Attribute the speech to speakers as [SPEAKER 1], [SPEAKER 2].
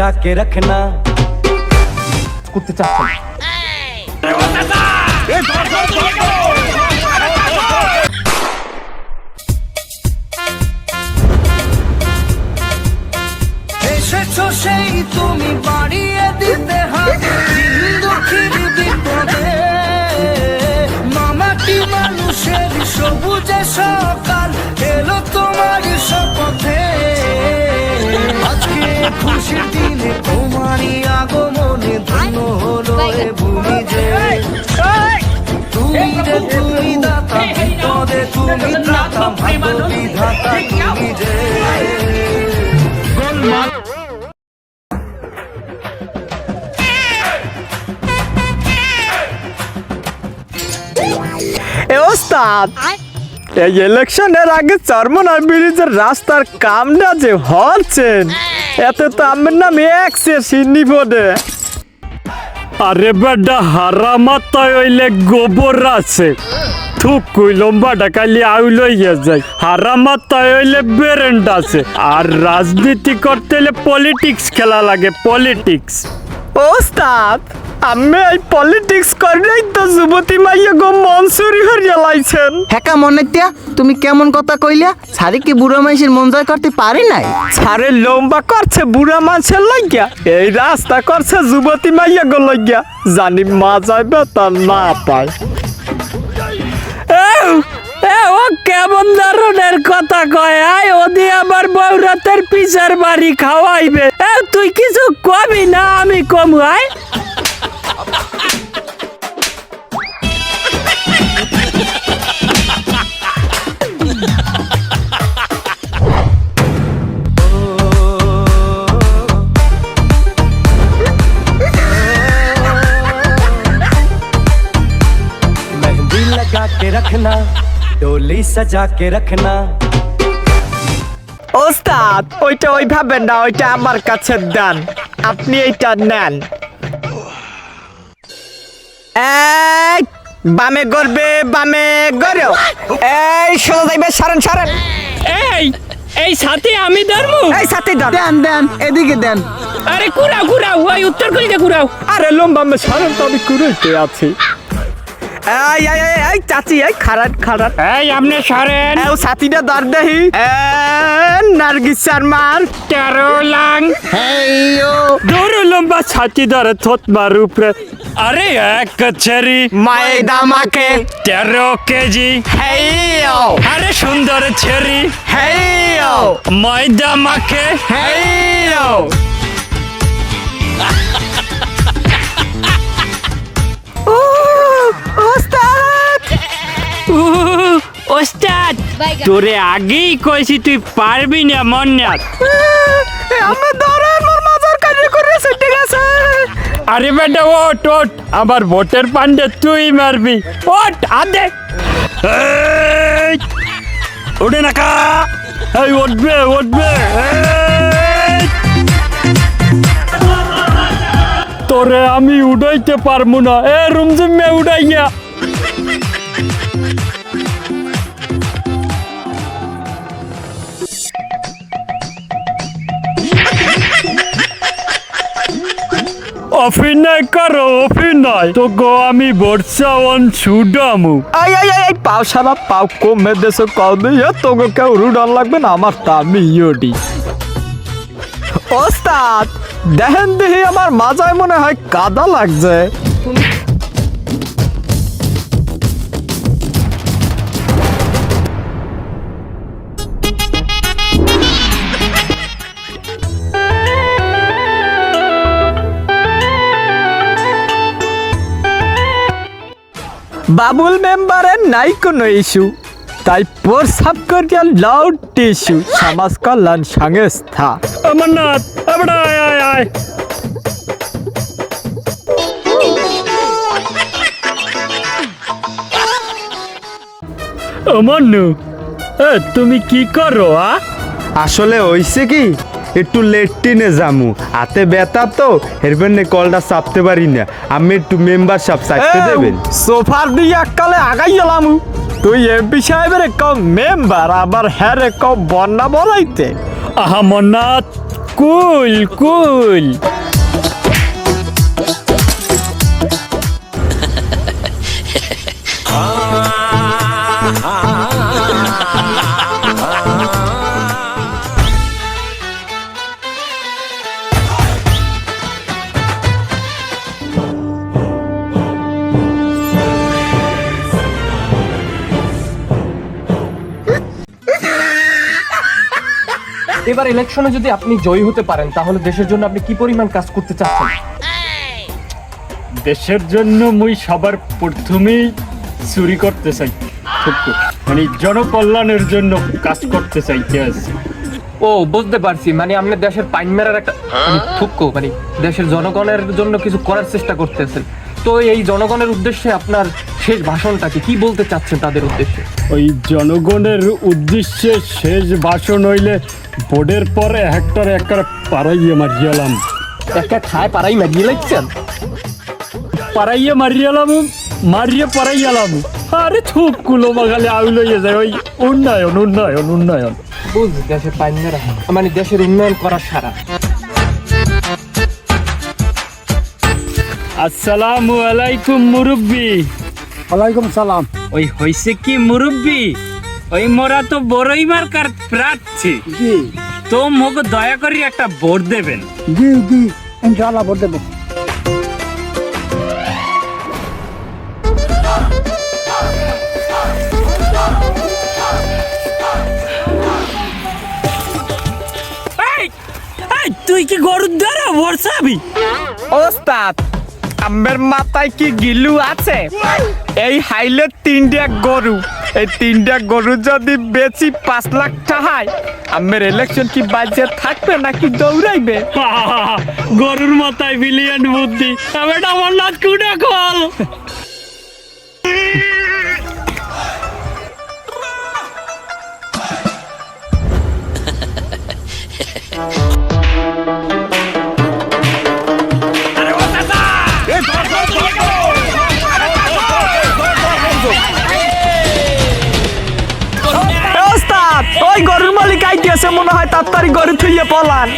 [SPEAKER 1] सजा के रखना
[SPEAKER 2] করতে চাচ্ছেন
[SPEAKER 1] এসেছো সেই তুমি বাড়িয়ে দিতে হবে দুঃখের বিপদে মামাটি মানুষের সবুজে সকাল এলো তোমার শপথে আজকে খুশির দিনে তোমারই আগমনে ধন্য হলো এ ভূমি যে তুমি রে তুমি দাতা বিপদে তুমি দাতা ভাগ্য বিধাতা তুমি যে
[SPEAKER 2] এ ওস্তাদ এই ইলেকশনের আগে চরমনার ব্রিজের রাস্তার কামটা যে হচ্ছেন এতে তো আমার নাম নিপদে
[SPEAKER 3] আরে বেডা হারামাতায় হইলে গোবর আছে থুক কই লম্বাটা কালি আউলইয়া যায় হারামাতায় হইলে বেরেন্ট আছে আর রাজনীতি করতে হলে পলিটিক্স খেলা লাগে পলিটিক্স
[SPEAKER 2] ওস্তাদ আমি এই পলিটিক্স করেই তো যুবতী মাইয়া গো মনসুরি হরিয়া লাইছেন
[SPEAKER 4] হ্যাঁ মনে দিয়া তুমি কেমন কথা কইলা সারি কি বুড়ো মানুষের মন জয় করতে পারে নাই
[SPEAKER 2] সারে লম্বা করছে বুড়া মানুষের লাগিয়া এই রাস্তা করছে যুবতী মাইয়া গো লাগিয়া জানি মা যাইবে তা না পায়
[SPEAKER 3] ও কেমন ধরনের কথা কয় আয় ওদি আমার বউরাতের পিছের বাড়ি খাওয়াইবে তুই কিছু কবি না আমি কম আয়
[SPEAKER 1] मेहंदी लगा के रखना डोली सजा के रखना
[SPEAKER 2] ওস্তাদ ওইটা ওইভাবে না ওইটা আমার কাছে দেন আপনি এইটা নেন এই বামে গড়বে বামে গড়ো এই সোজা যাইবে সারেন সারেন
[SPEAKER 3] এই সাথে আমি ধর্ম
[SPEAKER 2] এই সাথে ধর
[SPEAKER 4] দেন দেন এদিকে দেন
[SPEAKER 3] আরে ঘুরাও ওই উত্তর কইতে ঘুরাও
[SPEAKER 2] আরে লম্বা মে সারেন তো আমি কুড়াইতে আছি এই চাচি এই খারাট
[SPEAKER 3] এই আপনি সারেন
[SPEAKER 2] এই সাথীটা দর দেহি নার্গিস শর্মার
[SPEAKER 3] 13 লাং
[SPEAKER 4] হেইও
[SPEAKER 3] দৌড় লম্বা ছাতি ধরে থত মার উপরে আরে এক কচেরি
[SPEAKER 2] ময়দা মাকে
[SPEAKER 3] 13 কেজি
[SPEAKER 2] হেইও
[SPEAKER 3] আরে সুন্দর ছেরি
[SPEAKER 2] হেইও
[SPEAKER 3] ময়দা মাখে
[SPEAKER 2] হেইও
[SPEAKER 3] ওস্তাদ তোরে আগেই কইছি তুই পারবি না মন্নাত
[SPEAKER 2] আমি ধরে মোর মাজার কাজ করেছে ঠিক আছে
[SPEAKER 3] আরে বেটা ওট আমার ভোটের পান্ডে তুই মারবি ওট আদে ওঠে না কা এই উঠবে তোরে আমি উড়াইতে পারবো না এ রুমজুমে উড়াইয়া অভিনয় করো অভিনয় তো গো আমি বর্ষাওয়ান ছুডামু
[SPEAKER 2] এই পাও সারা পাও কমে দেশে কও দিয়ে তোকে কেউ রুডান লাগবে না আমার তা আমি ইয়োডি ওস্তাদ দেখেন দেখি আমার মাজায় মনে হয় কাদা লাগছে বাবুল মেম্বারের নাই কোনো ইস্যু তাই প্রস্তাব করিয়া লাউড টিস্যু সমাজ কল্যাণ সংস্থা
[SPEAKER 3] অমরনাথ এবড়া আয় অমরনু তুমি কি করো
[SPEAKER 5] আসলে হইছে কি একটু লেট্টিনে যামু হাতে ব্যথা তো এর জন্য কলটা চাপতে পারি না আমি একটু মেম্বারশিপ চাইতে দেবেন
[SPEAKER 2] সোফার দিয়ে এককালে আগাই গেলাম তুই এমপি সাহেবের কম মেম্বার আবার হ্যাঁ কম বন্যা বলাইতে
[SPEAKER 3] আহা মন্নাথ কুল কুল।
[SPEAKER 6] এবার ইলেকশনে যদি আপনি জয়ী হতে পারেন তাহলে দেশের জন্য আপনি কি পরিমাণ কাজ করতে চাচ্ছেন?
[SPEAKER 3] দেশের জন্য মুই সবার প্রথমেই চুরি করতে চাই, মানে জনকল্যাণের জন্য কাজ করতে চাইতে আছি।
[SPEAKER 6] ও বুঝতে পারছি, মানে আপনি দেশের পাইন মেরার একটা থুক্কো, মানে দেশের জনগণের জন্য কিছু করার চেষ্টা করতেছেন। তো এই জনগণের উদ্দেশ্যে আপনার শেষ ভাষণটাকে কি বলতে চাচ্ছেন তাদের উদ্দেশ্যে?
[SPEAKER 3] ওই জনগণের উদ্দেশ্যে শেষ ভাষণ হইলে বোর্ডের পরে হেক্টর একবার পাড়াইয়ে মারিয়ালাম।
[SPEAKER 6] একটা খায় পাড়াই মারিয়ে লাগছেন?
[SPEAKER 3] পাড়াইয়ে মারিয়ালাম, মারিয়ে পাড়াইয়ালাম। আরে থুকগুলো বাগালে আউ লইয়ে যায় ওই উন্নয়ন উন্নয়ন উন্নয়ন।
[SPEAKER 6] বুঝ দেশের পাইন মেরা মানে দেশের উন্নয়ন করার সারা।
[SPEAKER 3] আসসালামু আলাইকুম মুরব্বি।
[SPEAKER 7] ওয়ালাইকুম সালাম।
[SPEAKER 3] ওই হইছে কি মুরব্বি, ওই মোরা তো বড়ই মার্কার প্রার্থী,
[SPEAKER 7] জি
[SPEAKER 3] তো মোক দয়া করে একটা ভোট দেবেন।
[SPEAKER 7] জি জি ইনশাআল্লাহ ভোট দেবো।
[SPEAKER 3] তুই কি গরুর দ্বারা বর্ষাবি?
[SPEAKER 2] ওস্তাদ আমার মাথায় কি গিলু আছে? এই হাইলে 3টা গরু, এই 3টা গরু যদি বেশি 5 লাখ টাকায় আমার ইলেকশন কি বাজে থাকবে নাকি দৌড়াইবে?
[SPEAKER 3] গরুর মাথায় বিলিয়ন বুদ্ধি, এবার আমার নাচ কুড়ে কল।
[SPEAKER 2] ওস্তাদ ওই গরুর মালিক আইতেছে মনে হয়, তাড়াতাড়ি গরু থুইয়ে পলান।